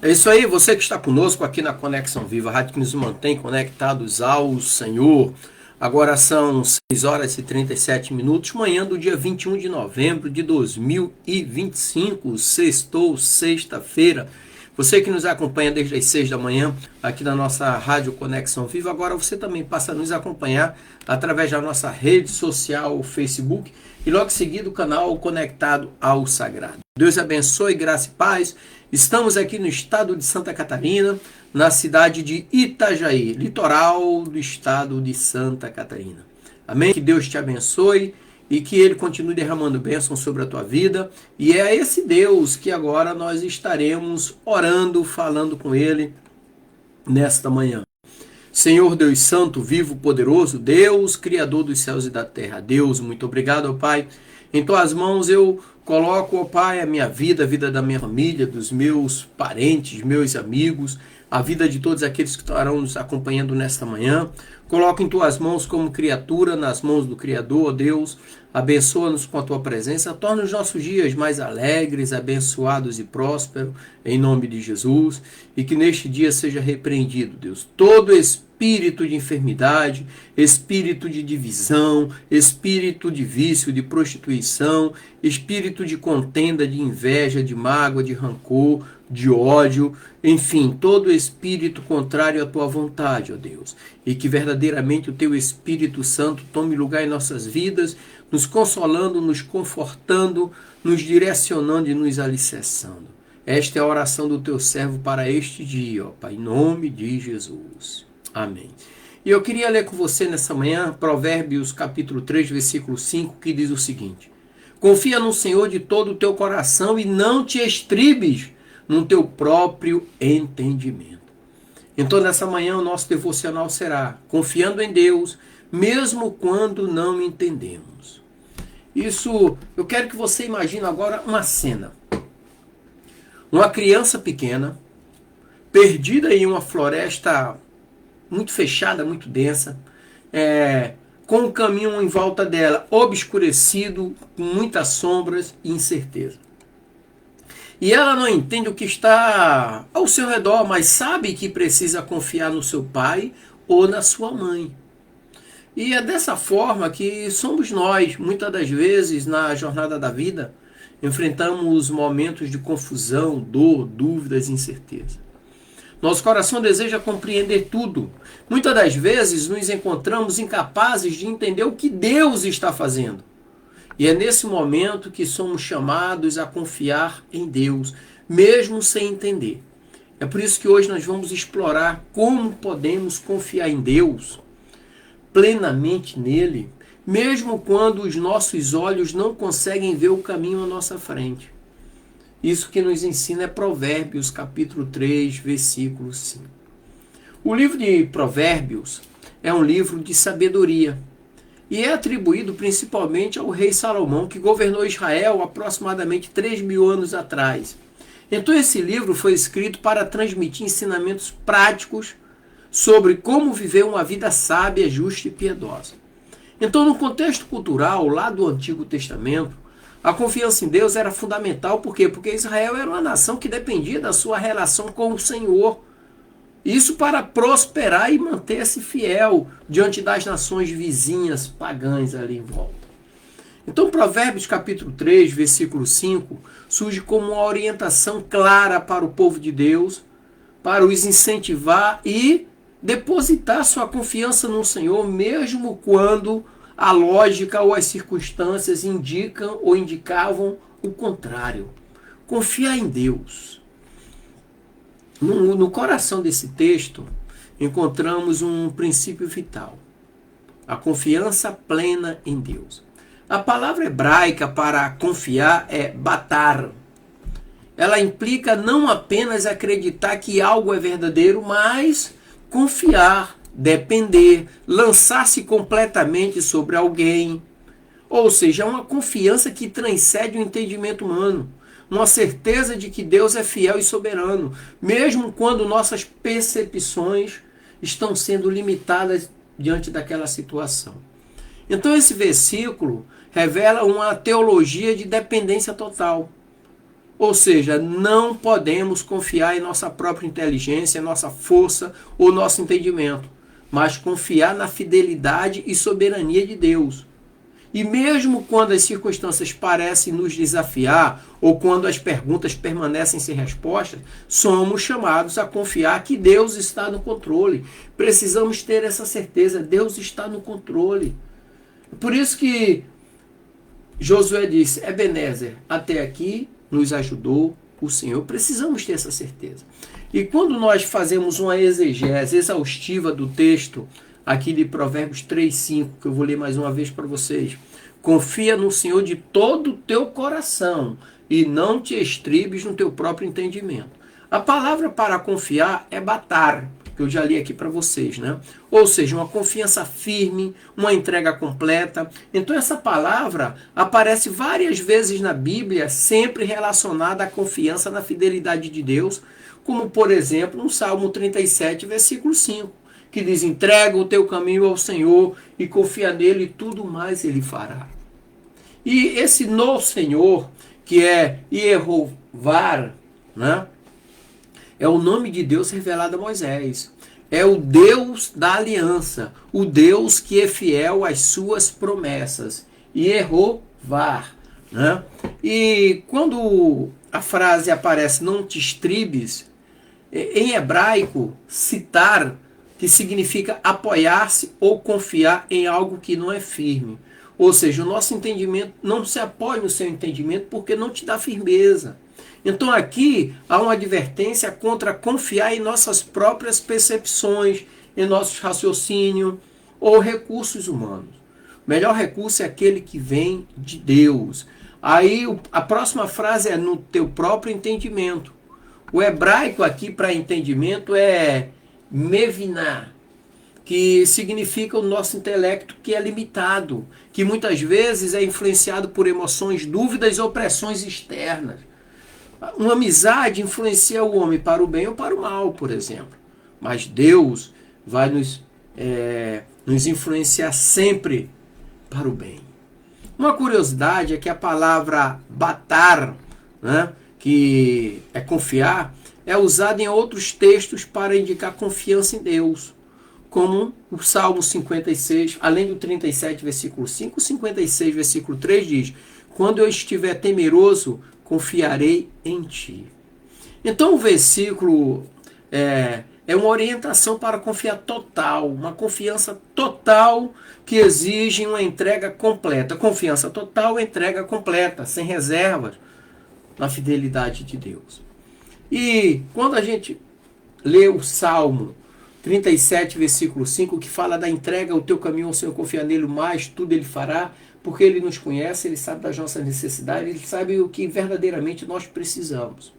É isso aí, você que está conosco aqui na Conexão Viva, a rádio que nos mantém conectados ao Senhor. Agora são 6 horas e 37 minutos, manhã do dia 21 de novembro de 2025, sextou, sexta-feira. Você que nos acompanha desde as 6 da manhã aqui na nossa rádio Conexão Viva, agora você também passa a nos acompanhar através da nossa rede social, o Facebook, e logo em seguida o canal Conectado ao Sagrado. Deus abençoe, graça e paz. Estamos aqui no estado de Santa Catarina, na cidade de Itajaí, litoral do estado de Santa Catarina. Amém? Que Deus te abençoe e que Ele continue derramando bênção sobre a tua vida. E é a esse Deus que agora nós estaremos orando, falando com Ele nesta manhã. Senhor Deus Santo, vivo, poderoso, Deus, Criador dos céus e da terra. Deus, muito obrigado, ó Pai. Em tuas mãos eu coloco, ó Pai, a minha vida, a vida da minha família, dos meus parentes, meus amigos, a vida de todos aqueles que estarão nos acompanhando nesta manhã. Coloco em tuas mãos como criatura, nas mãos do Criador, ó Deus. Abençoa-nos com a tua presença. Torna os nossos dias mais alegres, abençoados e prósperos, em nome de Jesus. E que neste dia seja repreendido, Deus, todo espírito de enfermidade, espírito de divisão, espírito de vício, de prostituição, espírito de contenda, de inveja, de mágoa, de rancor, de ódio, enfim, todo espírito contrário à tua vontade, ó Deus. E que verdadeiramente o teu Espírito Santo tome lugar em nossas vidas, nos consolando, nos confortando, nos direcionando e nos alicerçando. Esta é a oração do teu servo para este dia, ó Pai, em nome de Jesus. Amém. E eu queria ler com você nessa manhã Provérbios capítulo 3, versículo 5, que diz o seguinte: confia no Senhor de todo o teu coração e não te estribes no teu próprio entendimento. Então nessa manhã o nosso devocional será confiando em Deus, mesmo quando não entendemos. Isso, eu quero que você imagine agora uma cena. Uma criança pequena, perdida em uma floresta muito fechada, muito densa, com o caminho em volta dela obscurecido, com muitas sombras e incerteza. E ela não entende o que está ao seu redor, mas sabe que precisa confiar no seu pai ou na sua mãe. E é dessa forma que somos nós, muitas das vezes, na jornada da vida, enfrentamos momentos de confusão, dor, dúvidas e incerteza. Nosso coração deseja compreender tudo. Muitas das vezes nos encontramos incapazes de entender o que Deus está fazendo. E é nesse momento que somos chamados a confiar em Deus, mesmo sem entender. É por isso que hoje nós vamos explorar como podemos confiar em Deus, plenamente nele, mesmo quando os nossos olhos não conseguem ver o caminho à nossa frente. Isso que nos ensina é Provérbios, capítulo 3, versículo 5. O livro de Provérbios é um livro de sabedoria e é atribuído principalmente ao rei Salomão, que governou Israel aproximadamente 3.000 anos atrás. Então esse livro foi escrito para transmitir ensinamentos práticos sobre como viver uma vida sábia, justa e piedosa. Então, no contexto cultural lá do Antigo Testamento, a confiança em Deus era fundamental. Por quê? Porque Israel era uma nação que dependia da sua relação com o Senhor. Isso para prosperar e manter-se fiel diante das nações vizinhas pagãs ali em volta. Então, Provérbios capítulo 3, versículo 5, surge como uma orientação clara para o povo de Deus, para os incentivar e depositar sua confiança no Senhor, mesmo quando a lógica ou as circunstâncias indicam ou indicavam o contrário. Confiar em Deus. No coração desse texto, encontramos um princípio vital: a confiança plena em Deus. A palavra hebraica para confiar é batar. Ela implica não apenas acreditar que algo é verdadeiro, mas confiar, depender, lançar-se completamente sobre alguém. Ou seja, é uma confiança que transcende o entendimento humano. Uma certeza de que Deus é fiel e soberano, mesmo quando nossas percepções estão sendo limitadas diante daquela situação. Então esse versículo revela uma teologia de dependência total. Ou seja, não podemos confiar em nossa própria inteligência, nossa força ou nosso entendimento, mas confiar na fidelidade e soberania de Deus. E mesmo quando as circunstâncias parecem nos desafiar, ou quando as perguntas permanecem sem respostas, somos chamados a confiar que Deus está no controle. Precisamos ter essa certeza, Deus está no controle. Por isso que Josué disse, Ebenezer, até aqui nos ajudou o Senhor. Precisamos ter essa certeza. E quando nós fazemos uma exegese exaustiva do texto, aqui de Provérbios 3:5, que eu vou ler mais uma vez para vocês. Confia no Senhor de todo o teu coração e não te estribes no teu próprio entendimento. A palavra para confiar é batar, que eu já li aqui para vocês, né? Ou seja, uma confiança firme, uma entrega completa. Então essa palavra aparece várias vezes na Bíblia, sempre relacionada à confiança na fidelidade de Deus, como por exemplo no Salmo 37, versículo 5. Que diz, entrega o teu caminho ao Senhor e confia nele e tudo mais ele fará. E esse no Senhor, que é Yehová, né? É o nome de Deus revelado a Moisés. É o Deus da aliança, o Deus que é fiel às suas promessas. Yehová, né? E quando a frase aparece, não te estribes, em hebraico, citar, que significa apoiar-se ou confiar em algo que não é firme. Ou seja, o nosso entendimento não se apoia no seu entendimento porque não te dá firmeza. Então aqui há uma advertência contra confiar em nossas próprias percepções, em nossos raciocínios ou recursos humanos. O melhor recurso é aquele que vem de Deus. Aí a próxima frase é no teu próprio entendimento. O hebraico aqui para entendimento é meviná, que significa o nosso intelecto que é limitado, que muitas vezes é influenciado por emoções, dúvidas ou pressões externas. Uma amizade influencia o homem para o bem ou para o mal, por exemplo. Mas Deus vai nos influenciar sempre para o bem. Uma curiosidade é que a palavra batar, né, que é confiar, é usada em outros textos para indicar confiança em Deus, como o Salmo 56, além do 37, versículo 5, o 56, versículo 3 diz, quando eu estiver temeroso, confiarei em ti. Então o versículo é uma orientação para confiar total, uma confiança total que exige uma entrega completa. Confiança total, entrega completa, sem reservas, na fidelidade de Deus. E quando a gente lê o Salmo 37, versículo 5, que fala da entrega ao teu caminho, ao Senhor confia nele, mais tudo ele fará, porque ele nos conhece, ele sabe das nossas necessidades, ele sabe o que verdadeiramente nós precisamos.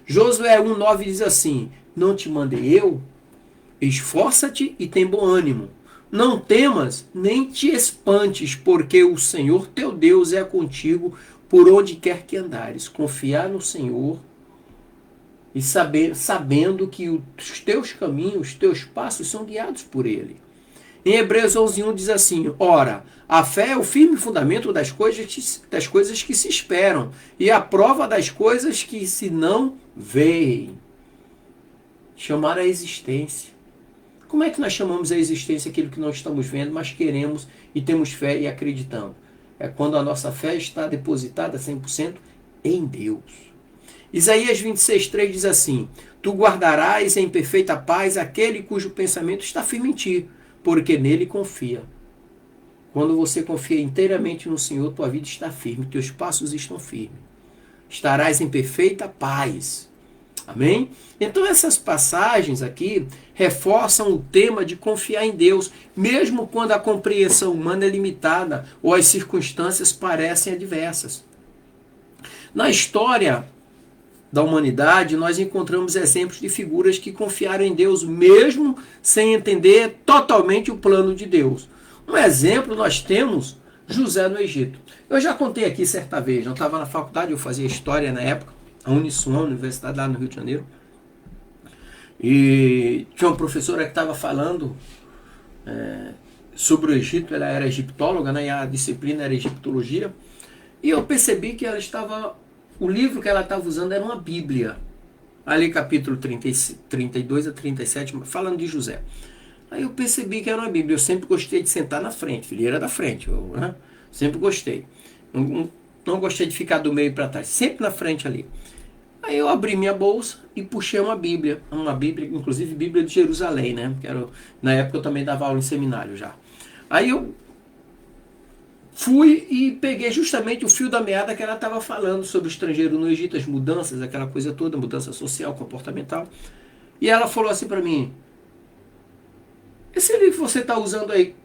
Josué 1,9 diz assim, não te mandei eu? Esforça-te e tem bom ânimo. Não temas, nem te espantes, porque o Senhor teu Deus é contigo por onde quer que andares. Confiar no Senhor e sabendo que os teus caminhos, os teus passos são guiados por Ele. Em Hebreus 11:1 diz assim, ora, a fé é o firme fundamento das coisas que se esperam e a prova das coisas que se não veem. Chamar a existência. Como é que nós chamamos a existência aquilo que não estamos vendo, mas queremos e temos fé e acreditamos? É quando a nossa fé está depositada 100% em Deus. Isaías 26:3 diz assim, tu guardarás em perfeita paz aquele cujo pensamento está firme em ti, porque nele confia. Quando você confia inteiramente no Senhor, tua vida está firme, teus passos estão firmes. Estarás em perfeita paz. Amém? Então essas passagens aqui reforçam o tema de confiar em Deus, mesmo quando a compreensão humana é limitada ou as circunstâncias parecem adversas. Na história da humanidade, nós encontramos exemplos de figuras que confiaram em Deus mesmo sem entender totalmente o plano de Deus. Um exemplo nós temos José no Egito. Eu já contei aqui certa vez, eu estava na faculdade, eu fazia história na época, a Unisul, universidade lá no Rio de Janeiro, e tinha uma professora que estava falando sobre o Egito, ela era egiptóloga, né, e a disciplina era egiptologia, e eu percebi que ela estava o livro que ela estava usando era uma Bíblia. Ali capítulo 32 a 37, falando de José. Aí eu percebi que era uma Bíblia. Eu sempre gostei de sentar na frente, fileira da frente. Né? Sempre gostei. Não gostei de ficar do meio para trás, sempre na frente ali. Aí eu abri minha bolsa e puxei uma Bíblia, inclusive Bíblia de Jerusalém, né? Na época eu também dava aula em seminário já. Aí eu fui e peguei justamente o fio da meada que ela estava falando sobre o estrangeiro no Egito, as mudanças, aquela coisa toda, mudança social, comportamental. E ela falou assim para mim: esse livro que você está usando aí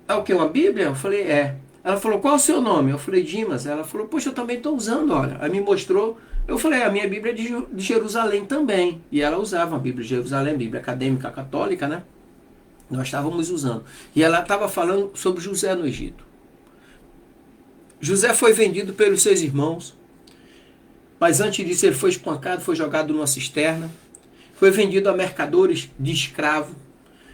é o que? Uma Bíblia? Eu falei: é. Ela falou: qual é o seu nome? Eu falei: Dimas. Ela falou: poxa, eu também estou usando, olha. Aí me mostrou. Eu falei: a minha Bíblia é de Jerusalém também. E ela usava a Bíblia de Jerusalém, Bíblia acadêmica católica, né? Nós estávamos usando. E ela estava falando sobre José no Egito. José foi vendido pelos seus irmãos, mas antes disso ele foi espancado, foi jogado numa cisterna, foi vendido a mercadores de escravo,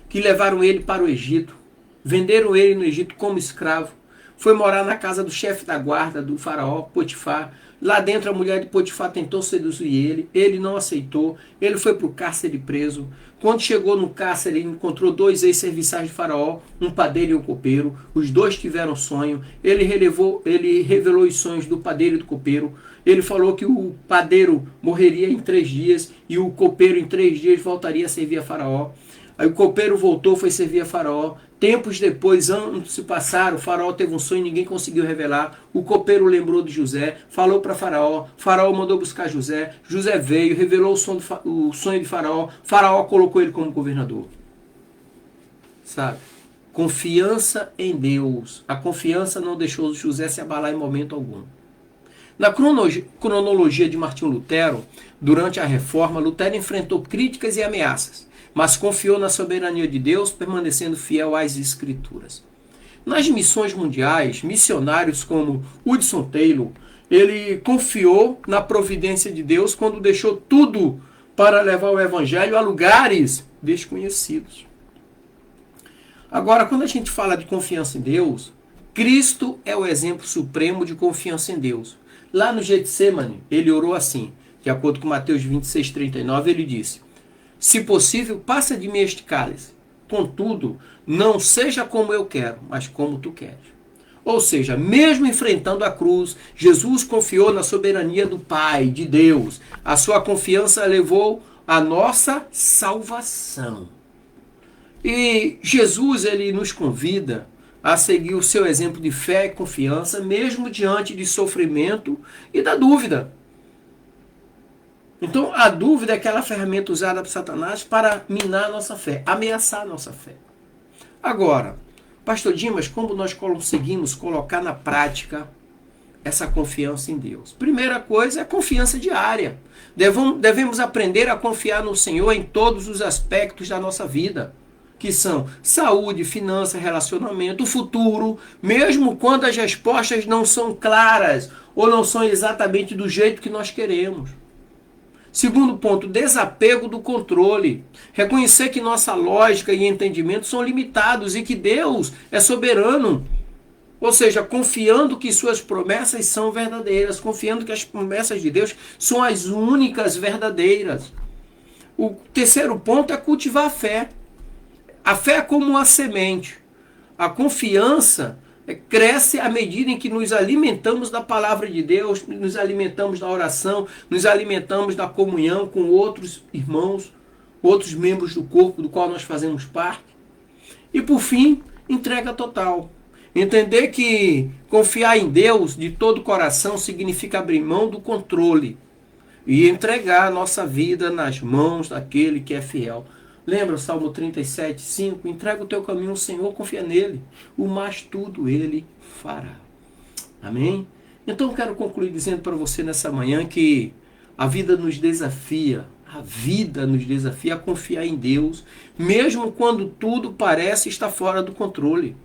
que levaram ele para o Egito, venderam ele no Egito como escravo, foi morar na casa do chefe da guarda, do faraó, Potifar. Lá dentro a mulher de Potifar tentou seduzir ele não aceitou, ele foi para o cárcere preso. Quando chegou no cárcere, ele encontrou 2 ex-serviçais de faraó, um padeiro e um copeiro. Os 2 tiveram sonho. Ele revelou os sonhos do padeiro e do copeiro. Ele falou que o padeiro morreria em 3 dias e o copeiro em 3 dias voltaria a servir a faraó. Aí o copeiro voltou, foi servir a faraó. Tempos depois, anos se passaram, o faraó teve um sonho e ninguém conseguiu revelar. O copeiro lembrou de José, falou para faraó. Faraó mandou buscar José. José veio, revelou o sonho de faraó. Faraó colocou ele como governador. Sabe? Confiança em Deus. A confiança não deixou José se abalar em momento algum. Na cronologia de Martinho Lutero, durante a Reforma, Lutero enfrentou críticas e ameaças, mas confiou na soberania de Deus, permanecendo fiel às Escrituras. Nas missões mundiais, missionários como Hudson Taylor, ele confiou na providência de Deus quando deixou tudo para levar o Evangelho a lugares desconhecidos. Agora, quando a gente fala de confiança em Deus, Cristo é o exemplo supremo de confiança em Deus. Lá no Getsemane, ele orou assim, de acordo com Mateus 26:39, ele disse: se possível, passa de mim este cálice. Contudo, não seja como eu quero, mas como tu queres. Ou seja, mesmo enfrentando a cruz, Jesus confiou na soberania do Pai, de Deus. A sua confiança levou a nossa salvação. E Jesus, ele nos convida a seguir o seu exemplo de fé e confiança, mesmo diante de sofrimento e da dúvida. Então, a dúvida é aquela ferramenta usada por Satanás para minar a nossa fé, ameaçar a nossa fé. Agora, Pastor Dimas, como nós conseguimos colocar na prática essa confiança em Deus? Primeira coisa é a confiança diária. Devemos aprender a confiar no Senhor em todos os aspectos da nossa vida, que são saúde, finança, relacionamento, futuro, mesmo quando as respostas não são claras ou não são exatamente do jeito que nós queremos. Segundo ponto, desapego do controle. Reconhecer que nossa lógica e entendimento são limitados e que Deus é soberano. Ou seja, confiando que suas promessas são verdadeiras, confiando que as promessas de Deus são as únicas verdadeiras. O terceiro ponto é cultivar a fé. A fé é como uma semente. A confiança cresce à medida em que nos alimentamos da palavra de Deus, nos alimentamos da oração, nos alimentamos da comunhão com outros irmãos, outros membros do corpo do qual nós fazemos parte. E por fim, entrega total. Entender que confiar em Deus de todo o coração significa abrir mão do controle e entregar a nossa vida nas mãos daquele que é fiel. Lembra o Salmo 37:5? Entrega o teu caminho ao Senhor, confia nele. O mais tudo ele fará. Amém? Então eu quero concluir dizendo para você nessa manhã que a vida nos desafia. A vida nos desafia a confiar em Deus, mesmo quando tudo parece estar fora do controle.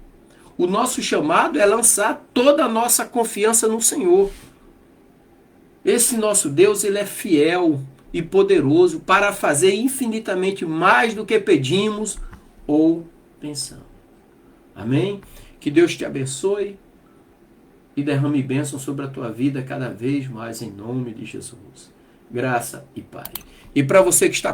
O nosso chamado é lançar toda a nossa confiança no Senhor. Esse nosso Deus, ele é fiel e poderoso para fazer infinitamente mais do que pedimos ou pensamos. Amém? Que Deus te abençoe e derrame bênção sobre a tua vida cada vez mais em nome de Jesus. Graça e paz. E para você que está